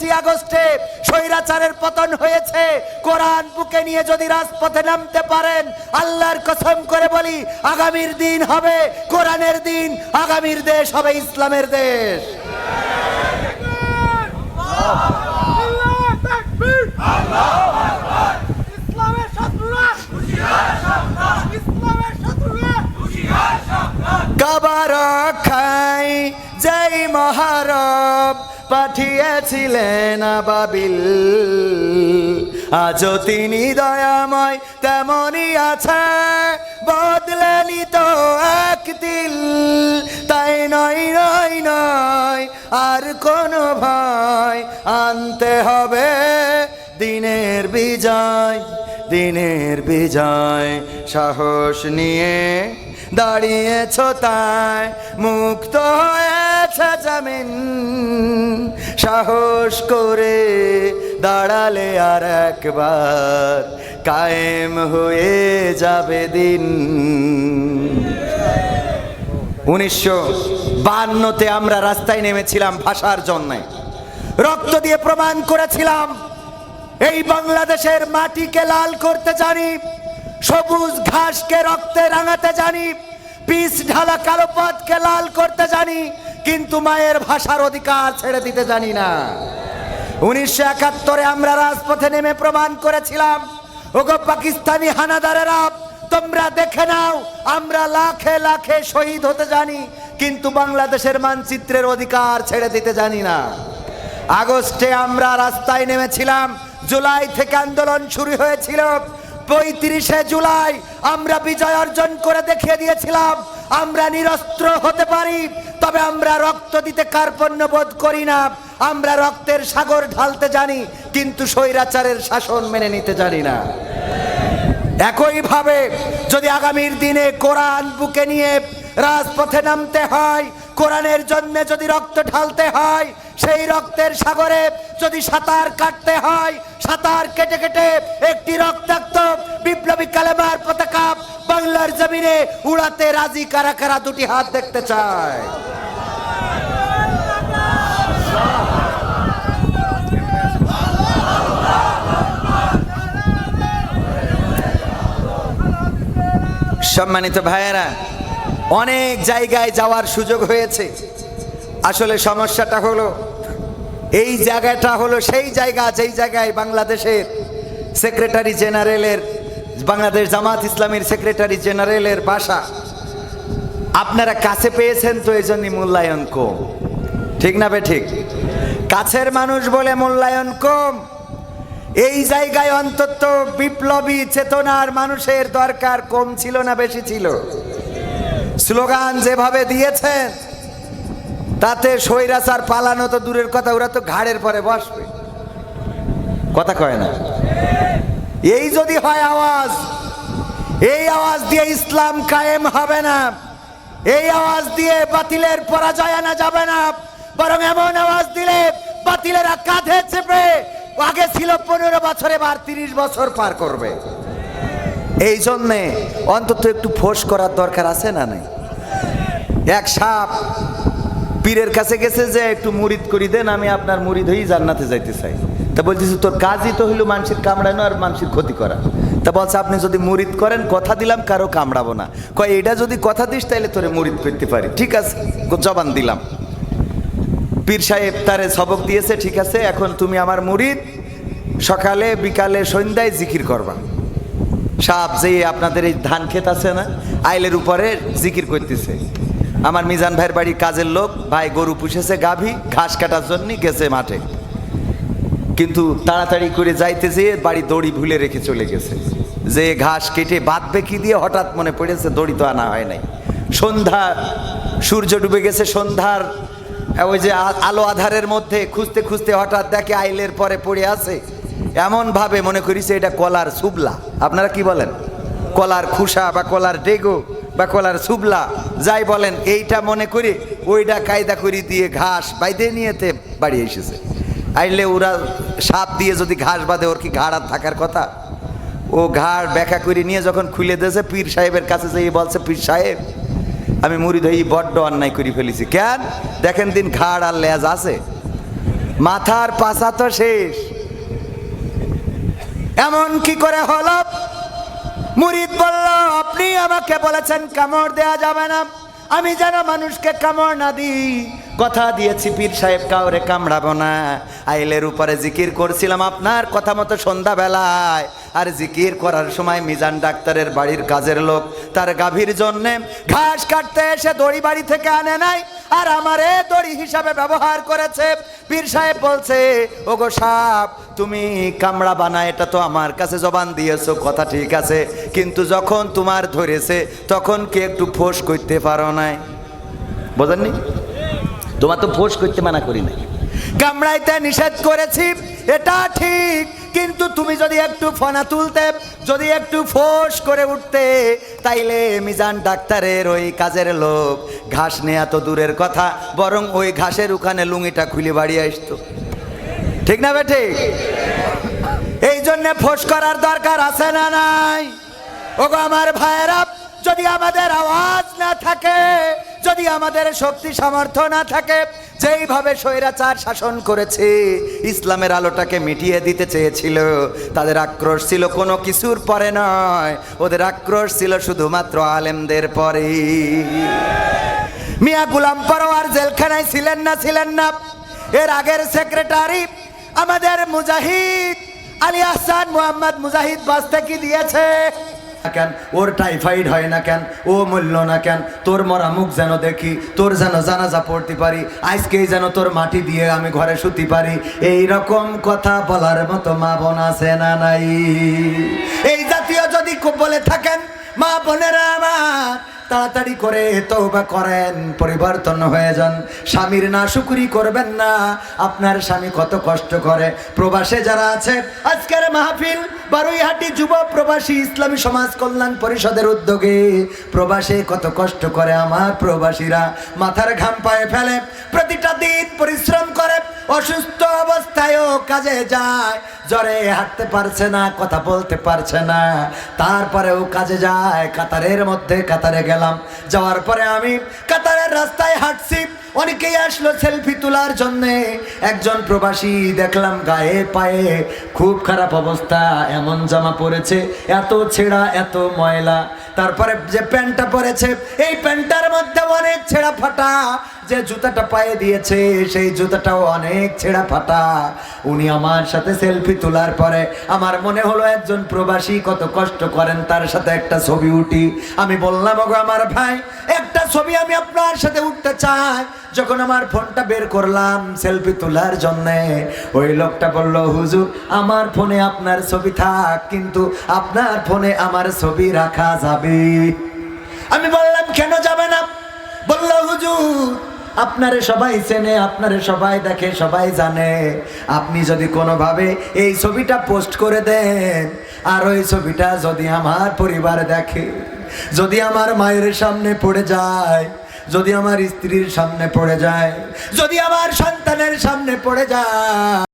5ই আগস্টে স্বৈরাচারের পতন হয়েছে, কোরআন বুকে নিয়ে যদি রাজপথে নামতে পারেন, আল্লাহর কসম করে বলি আগামীর দিন হবে কোরআনের দিন, আগামীর দেশ হবে ইসলামের দেশ। কাবার খাই যেই মহারব পাঠিয়েছিলেন আবাবিল, আজও তিনি দয়াময় তেমনই আছে, বদলেনি তো এক দিল। তাই নয় নয় নয় আর কোনো ভয়, আনতে হবে দিনের বিজয়, দিনের বিজয়। সাহস নিয়ে দাঁড়িয়েছ তাই মুক্ত হয়েছে জমিন, সাহস করে দাঁড়ালে আর একবার কায়েম হয়ে যাবে দিন। 1952-তে আমরা রাস্তায় নেমেছিলাম ভাষার জন্যে, রক্ত দিয়ে প্রমাণ করেছিলাম এই বাংলাদেশের মাটিকে লাল করতে জানি, সবুজ ঘাসকে রক্তে রাঙাতে জানি, পিচ ঢালা কালো পথকে লাল করতে জানি, কিন্তু মায়ের ভাষার অধিকার ছেড়ে দিতে জানি না। 1971-এ আমরা রাজপথে নেমে প্রমাণ করেছিলাম, ওগো পাকিস্তানি হানাদারেরা তোমরা দেখে নাও, আমরা লাখে লাখে শহীদ হতে জানি, কিন্তু বাংলাদেশের মানচিত্রের অধিকার ছেড়ে দিতে জানি না। আগস্টে আমরা রাস্তায় নেমেছিলাম, জুলাই থেকে আন্দোলন শুরু হয়েছিল, 35শে জুলাই আমরা বিজয় অর্জন করে দেখিয়ে দিয়েছিলাম আমরা নিরস্ত্র হতে পারি, তবে আমরা রক্ত দিতে কার্পণ্য বোধ করি না, আমরা রক্তের সাগর ঢালতে জানি, কিন্তু স্বৈরাচারের শাসন মেনে নিতে জানি না। একইভাবে যদি আগামীর দিনে কোরআন বুকে নিয়ে রাজপথে নামতে হয়, কোরআনের জন্য যদি রক্ত ঢালতে হয়, সেই রক্তের সাগরে যদি সাঁতার কাটতে হয়, সাঁতার কেটে কেটে একটি রক্তাক্ত বিপ্লবী কালেমার পতাকা বাংলার জমিনে উড়াতে রাজি কারা কারা? দুটি হাত দেখতে চায়। সম্মানিত ভাইয়েরা, অনেক জায়গায় যাওয়ার সুযোগ হয়েছে। আসলে সমস্যাটা হলো এই জায়গাটা হলো সেই জায়গা যেই জায়গায় বাংলাদেশের সেক্রেটারি জেনারেলের, বাংলাদেশ জামাত ইসলামীর সেক্রেটারি জেনারেলের বাসা। আপনারা কাছে পেয়েছেন তো এই জন্য মূল্যায়ন কম, ঠিক না বে ঠিক? কাছের মানুষ বলে মূল্যায়ন কম। এই জায়গায় অন্তত বিপ্লবী চেতনার মানুষের দরকার কম ছিল না বেশি ছিল? স্লোগান যেভাবে দিয়েছেন তাতে স্বৈরাচার পালানো তো দূরের কথা, ওরা তো ঘাড়ের পরে বসবে, কথা কয় না? এই যদি হয় আওয়াজ, এই আওয়াজ দিয়ে ইসলাম কায়েম হবে না, এই আওয়াজ দিয়ে বাতিলের পরাজয় আনা যাবে না, বরং এমন আওয়াজ দিলে বাতিলেরা কাঁধে চেপে আগে ছিল 15 বছর, এবার 30 বছর পার করবে। এই জন্যে অন্তত একটু ফোঁস করার দরকার আছে না নাই? এক সাপ পীরের কাছে গেছে যে একটু মুরিদ করি দেন, আমি আপনার মুরিদ হয়েই জান্নাতে যাইতে চাই। তা বলতেছি তোর কাজই তো হইলো মানুষের কামড়ানো আর মানুষের ক্ষতি করা। তা বলছে আপনি যদি মুরিদ করেন, কথা দিলাম কারো কামড়াবো না। কয় এটা যদি কথা দিস তাহলে তোরে মুরিদ করতে পারি। ঠিক আছে, জবান দিলাম। পীর সাহেব তারে সবক দিয়েছে, ঠিক আছে এখন তুমি আমার মুরিদ, সকালে বিকালে সন্ধ্যায় জিকির করবা। সাপ যে আপনাদের এই ধান ক্ষেত আছে না, আইলের উপরে জিকির করতেছে। আমার মিজান ভাইয়ের বাড়ির কাজের লোক ভাই গরু পুষেছে, গাভী ঘাস কাটার জন্য গেছে মাঠে, কিন্তু তাড়াতাড়ি করে যাইতে যেয়ে বাড়ি দড়ি ভুলে রেখে চলে গেছে। যে ঘাস কেটে বাঁধবে কি দিয়ে হঠাৎ মনে পড়েছে দড়ি তো আনা হয় নাই। সন্ধ্যা, সূর্য ডুবে গেছে, সন্ধ্যার ওই যে আলো আধারের মধ্যে খুঁজতে খুঁজতে হঠাৎ দেখে আইলের পরে পড়ে আছে। এমন ভাবে মনে করিছে এটা কলার সুবলা, আপনারা কি বলেন, কলার খুসা বা কলার ডেগো বা কলার সুবলা যাই বলেন, এইটা মনে করি ওইটা কায়দা করে দিয়ে ঘাস বাইদে নিয়েতে বাড়ি এসেছে। আইলে ওরা সাপ দিয়ে যদি ঘাস বাঁধে, ওর কি ঘাড় আর থাকার কথা? ও ঘাড় ব্যাখ্যা করে নিয়ে যখন খুলে দিয়েছে, পীর সাহেবের কাছে যেয়ে বলছে, পীর সাহেব আমি মুরিদ হয়ে বড্ড অন্যায় করে ফেলেছি। কেন? দেখেন দিন ঘাড় আর লেজ আছে, মাথার পাছা তো শেষ। এমন কি করে হলো? মুরিদ বলল, আপনি আমাকে বলেছেন কামড় দেয়া যাবে না, আমি যেন মানুষকে কামড় না দিই। কথা দিয়েছি পীর সাহেব কাউরে কামড়াবো না। আইলের উপরে জিকির করছিলাম আপনার কথা মতো সন্ধ্যাবেলায়, আর জিকির করার সময় মিজান ডাক্তারের বাড়ির কাজের লোক তার গাভীর জন্যে ঘাস কাটতে এসে দড়ি বাড়ি থেকে আনে নাই, আর আমারে দড়ি হিসাবে ব্যবহার করেছে। পীর সাহেব বলছে, ওগো সাপ, তুমি কামড়া বানা, এটা তো আমার কাছে জবান দিয়েছো, কথা ঠিক আছে, কিন্তু যখন তোমার ধরেছে তখন কি একটু ফোঁস করতে পারো নাই? বোঝেননি? তোমার তো ফোঁস করতে মানা করি নাই, কামড়াইতে নিষেধ করেছি, এটা ঠিক, কিন্তু তুমি যদি একটু ফনা তুলতে, যদি একটু ফোঁস করে উঠতে, তাইলে মিজান ডাক্তারের ওই কাজের লোক ঘাস নেয়া তো দূরের কথা, বরং ওই ঘাসের ওখানে লুঙ্গিটা খুলে বাড়ি আসতো। ঠিক না বেঠে? এই জন্য ফোঁস করার দরকার আছে না নাই? ওগো আমার ভাইয়েরা, যদি আমাদের আওয়াজ না থাকে, যদি আমাদের শক্তি সামর্থ্য না থাকে, যেইভাবে স্বৈরাচার শাসন করেছে, ইসলামের আলোটাকে মিটিয়ে দিতে চেয়েছিল, তাদের আক্রোশ ছিল কোনো কিছুর পরে নয়, ওদের আক্রোশ ছিল শুধুমাত্র আলেমদের পরে। মিয়া গোলাম পরোয়ার জেলখানায় ছিলেন না? ছিলেন না? এর আগের সেক্রেটারি আমাদের মুজাহিদ আলী আহসান মোহাম্মদ মুজাহিদ বাস্তে কি দিয়েছে? কেন ওর টাইফয়েড হয় না কেন, ও মূল্য না কেন, তোর মরা মুখ যেন দেখি, তোর যেন জানাজা পড়তে পারি, আজকেই যেন তোর মাটি দিয়ে আমি ঘরে শুতে পারি, এই রকম কথা বলার মতো মা বোন আছে না নাই? এই জাতীয় যদি খুব বলে থাকেন মা বোনেরা আমার, তাড়াতাড়ি করে তওবা করেন, পরিবর্তন হয়ে যান। স্বামীর না শুকরি করবেন না, আপনার স্বামী কত কষ্ট করে। প্রবাসে যারা আছে, আজকের মাহফিল বারুইহাটি যুব প্রবাসী ইসলামী সমাজ কল্যাণ পরিষদের উদ্যোগে, প্রবাসে কত কষ্ট করে আমার প্রবাসীরা, মাথার ঘাম পায়ে ফেলে, প্রতিটা দিন পরিশ্রম করে, অসুস্থ অবস্থায়ও কাজে যায়, জ্বরে হাঁটতে পারছে না, কথা বলতে পারছে না, তারপরেও কাজে যায়। কাতারের মধ্যে কাতারে গেলাম, যাওয়ার পরে আমি কাতারের রাস্তায় হাঁটছি, অনেকেই আসলো সেলফি তোলার জন্যে। একজন প্রবাসী দেখলাম গায়ে পায়ে খুব খারাপ অবস্থা, এমন জামা পরেছে, এত ছেঁড়া, এত ময়লা, তারপরে যে প্যান্টটা পরেছে এই প্যান্টটার মধ্যে অনেক ছেঁড়া ফাটা, যে জুতাটা পায়ে দিয়েছে সেই জুতাটাও অনেক ছেঁড়া ফাটা। উনি আমার সাথে সেলফি তোলার পরে আমার মনে হলো একজন প্রবাসী কত কষ্ট করেন, তার সাথে একটা ছবি উঠি। আমি বললাম, ওগো আমার ভাই, একটা ছবি আমি আপনার সাথে উঠতে চাই। যখন আমার ফোনটা বের করলাম সেলফি তোলার জন্যে, ওই লোকটা বলল, হুজুর আমার ফোনে আপনার ছবি থাক, কিন্তু আপনার ফোনে আমার ছবি রাখা যাবে। আমি বললাম, কেন যাবে না? বলল, হুজুর আপনারে সবাই চেনে, আপনারে সবাই দেখে, সবাই জানে, আপনি যদি কোনোভাবে এই ছবিটা পোস্ট করে দেন, আর ওই ছবিটা যদি আমার পরিবার দেখে, যদি আমার মায়ের সামনে পড়ে যায়, যদি আমার স্ত্রীর সামনে পড়ে যায়, যদি আমার সন্তানের সামনে পড়ে যায়,